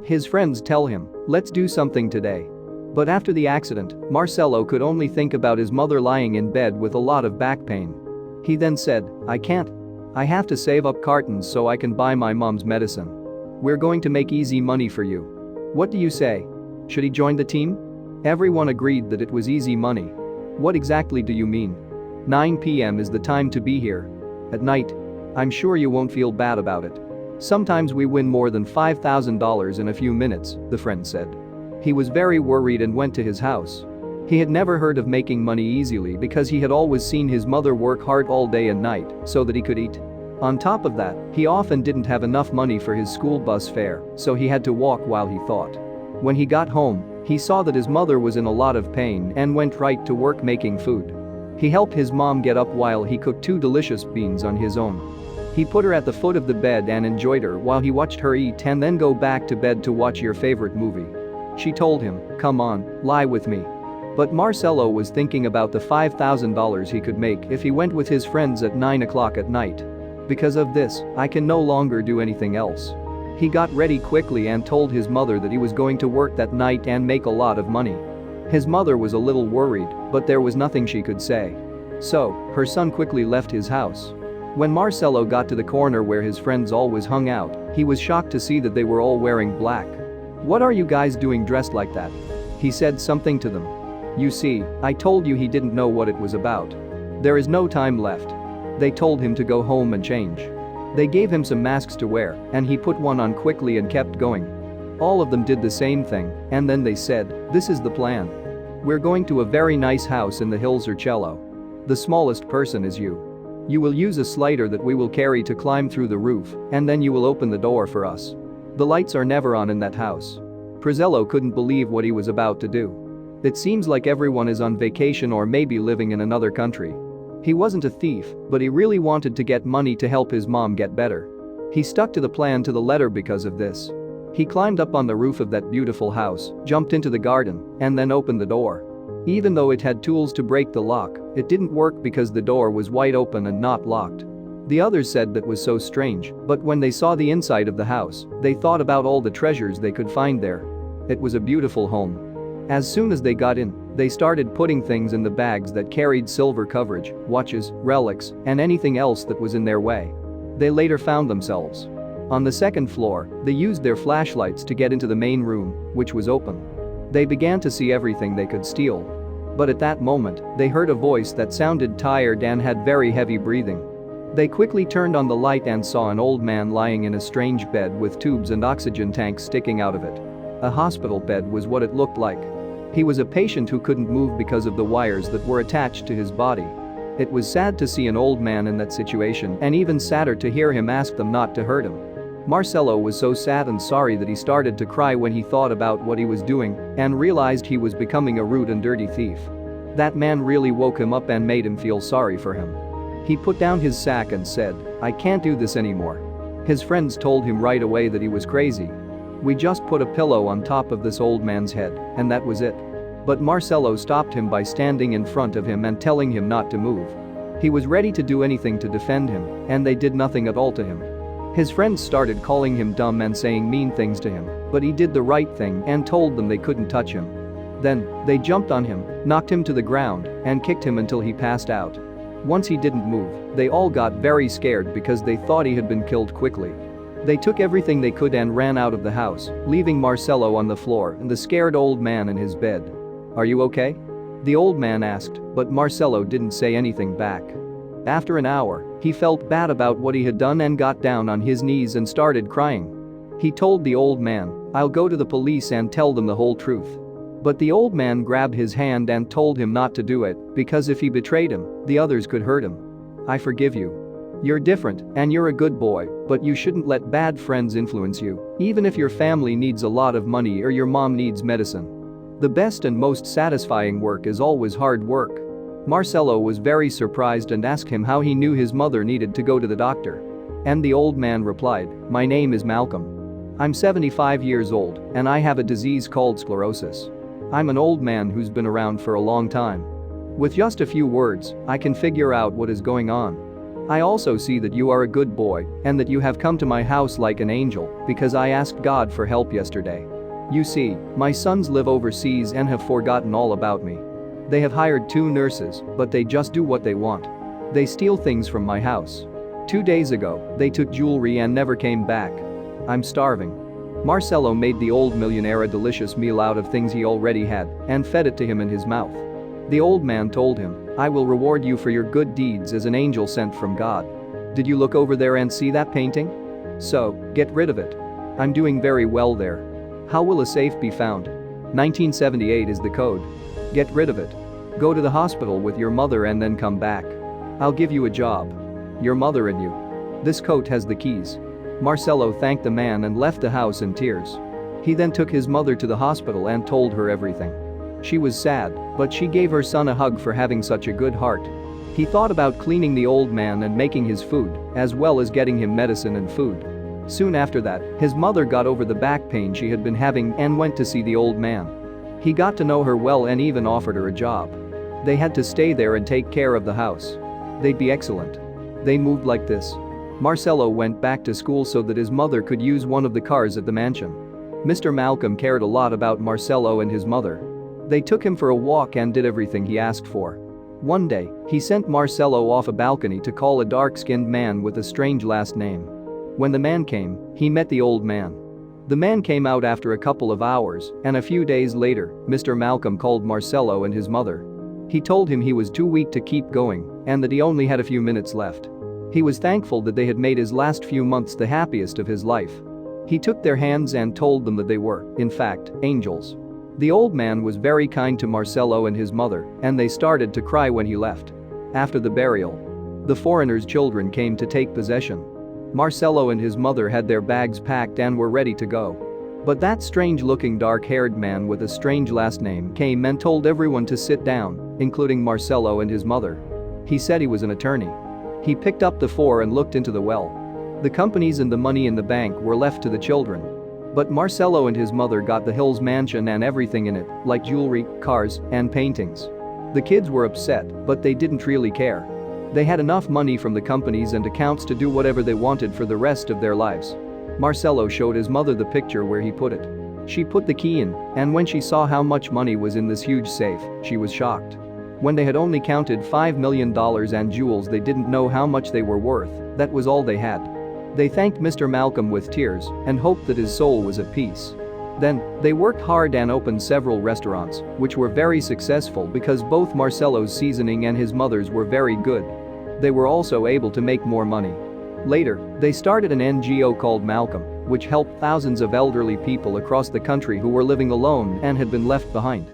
His friends tell him, let's do something today. But after the accident, Marcelo could only think about his mother lying in bed with a lot of back pain. He then said, I can't. I have to save up cartons so I can buy my mom's medicine. We're going to make easy money for you. What do you say? Should he join the team? Everyone agreed that it was easy money. What exactly do you mean? 9 p.m. is the time to be here. At night. I'm sure you won't feel bad about it. Sometimes we win more than $5,000 in a few minutes, the friend said. He was very worried and went to his house. He had never heard of making money easily because he had always seen his mother work hard all day and night so that he could eat. On top of that, he often didn't have enough money for his school bus fare, so he had to walk while he thought. When he got home, he saw that his mother was in a lot of pain and went right to work making food. He helped his mom get up while he cooked 2 delicious beans on his own. He put her at the foot of the bed and enjoyed her while he watched her eat and then go back to bed to watch your favorite movie. She told him, come on, lie with me. But Marcelo was thinking about the $5,000 he could make if he went with his friends at 9 o'clock at night. Because of this, I can no longer do anything else. He got ready quickly and told his mother that he was going to work that night and make a lot of money. His mother was a little worried, but there was nothing she could say. So, her son quickly left his house. When Marcelo got to the corner where his friends always hung out, he was shocked to see that they were all wearing black. What are you guys doing dressed like that? He said something to them. You see, I told you he didn't know what it was about. There is no time left. They told him to go home and change. They gave him some masks to wear, and he put one on quickly and kept going. All of them did the same thing, and then they said, this is the plan. We're going to a very nice house in the hills or cello. The smallest person is you. You will use a slider that we will carry to climb through the roof, and then you will open the door for us. The lights are never on in that house. Prizello couldn't believe what he was about to do. It seems like everyone is on vacation or maybe living in another country. He wasn't a thief, but he really wanted to get money to help his mom get better. He stuck to the plan to the letter because of this. He climbed up on the roof of that beautiful house, jumped into the garden, and then opened the door. Even though it had tools to break the lock, it didn't work because the door was wide open and not locked. The others said that was so strange, but when they saw the inside of the house, they thought about all the treasures they could find there. It was a beautiful home. As soon as they got in, they started putting things in the bags that carried silver coverage, watches, relics, and anything else that was in their way. They later found themselves on the second floor. They used their flashlights to get into the main room, which was open. They began to see everything they could steal. But at that moment, they heard a voice that sounded tired and had very heavy breathing. They quickly turned on the light and saw an old man lying in a strange bed with tubes and oxygen tanks sticking out of it. A hospital bed was what it looked like. He was a patient who couldn't move because of the wires that were attached to his body. It was sad to see an old man in that situation and even sadder to hear him ask them not to hurt him. Marcelo was so sad and sorry that he started to cry when he thought about what he was doing and realized he was becoming a rude and dirty thief. That man really woke him up and made him feel sorry for him. He put down his sack and said, I can't do this anymore. His friends told him right away that he was crazy. We just put a pillow on top of this old man's head, and that was it. But Marcelo stopped him by standing in front of him and telling him not to move. He was ready to do anything to defend him, and they did nothing at all to him. His friends started calling him dumb and saying mean things to him, but he did the right thing and told them they couldn't touch him. Then, they jumped on him, knocked him to the ground, and kicked him until he passed out. Once he didn't move, they all got very scared because they thought he had been killed quickly. They took everything they could and ran out of the house, leaving Marcelo on the floor and the scared old man in his bed. Are you okay? The old man asked, but Marcelo didn't say anything back. After an hour, he felt bad about what he had done and got down on his knees and started crying. He told the old man, I'll go to the police and tell them the whole truth. But the old man grabbed his hand and told him not to do it because if he betrayed him, the others could hurt him. I forgive you. You're different and you're a good boy, but you shouldn't let bad friends influence you, even if your family needs a lot of money or your mom needs medicine. The best and most satisfying work is always hard work. Marcelo was very surprised and asked him how he knew his mother needed to go to the doctor. And the old man replied, my name is Malcolm. I'm 75 years old and I have a disease called sclerosis. I'm an old man who's been around for a long time. With just a few words, I can figure out what is going on. I also see that you are a good boy and that you have come to my house like an angel because I asked God for help yesterday. You see, my sons live overseas and have forgotten all about me. They have hired 2 nurses, but they just do what they want. They steal things from my house. 2 days ago, they took jewelry and never came back. I'm starving." Marcelo made the old millionaire a delicious meal out of things he already had and fed it to him in his mouth. The old man told him, "I will reward you for your good deeds as an angel sent from God. Did you look over there and see that painting? So, get rid of it. I'm doing very well there. How will a safe be found? 1978 is the code. Get rid of it. Go to the hospital with your mother and then come back. I'll give you a job. Your mother and you. This coat has the keys." Marcelo thanked the man and left the house in tears. He then took his mother to the hospital and told her everything. She was sad, but she gave her son a hug for having such a good heart. He thought about cleaning the old man and making his food, as well as getting him medicine and food. Soon after that, his mother got over the back pain she had been having and went to see the old man. He got to know her well and even offered her a job. They had to stay there and take care of the house. They'd be excellent. They moved like this. Marcelo went back to school so that his mother could use one of the cars at the mansion. Mr. Malcolm cared a lot about Marcelo and his mother. They took him for a walk and did everything he asked for. One day, he sent Marcelo off a balcony to call a dark-skinned man with a strange last name. When the man came, he met the old man. The man came out after a couple of hours, and a few days later, Mr. Malcolm called Marcelo and his mother. He told him he was too weak to keep going and that he only had a few minutes left. He was thankful that they had made his last few months the happiest of his life. He took their hands and told them that they were, in fact, angels. The old man was very kind to Marcelo and his mother, and they started to cry when he left. After the burial, the foreigner's children came to take possession. Marcelo and his mother had their bags packed and were ready to go. But that strange-looking dark-haired man with a strange last name came and told everyone to sit down, including Marcelo and his mother. He said he was an attorney. He picked up the 4 and looked into the well. The companies and the money in the bank were left to the children. But Marcelo and his mother got the Hills mansion and everything in it, like jewelry, cars, and paintings. The kids were upset, but they didn't really care. They had enough money from the companies and accounts to do whatever they wanted for the rest of their lives. Marcelo showed his mother the picture where he put it. She put the key in, and when she saw how much money was in this huge safe, she was shocked. When they had only counted $5 million and jewels they didn't know how much they were worth, that was all they had. They thanked Mr. Malcolm with tears and hoped that his soul was at peace. Then, they worked hard and opened several restaurants, which were very successful because both Marcelo's seasoning and his mother's were very good. They were also able to make more money. Later, they started an NGO called Malcolm, which helped thousands of elderly people across the country who were living alone and had been left behind.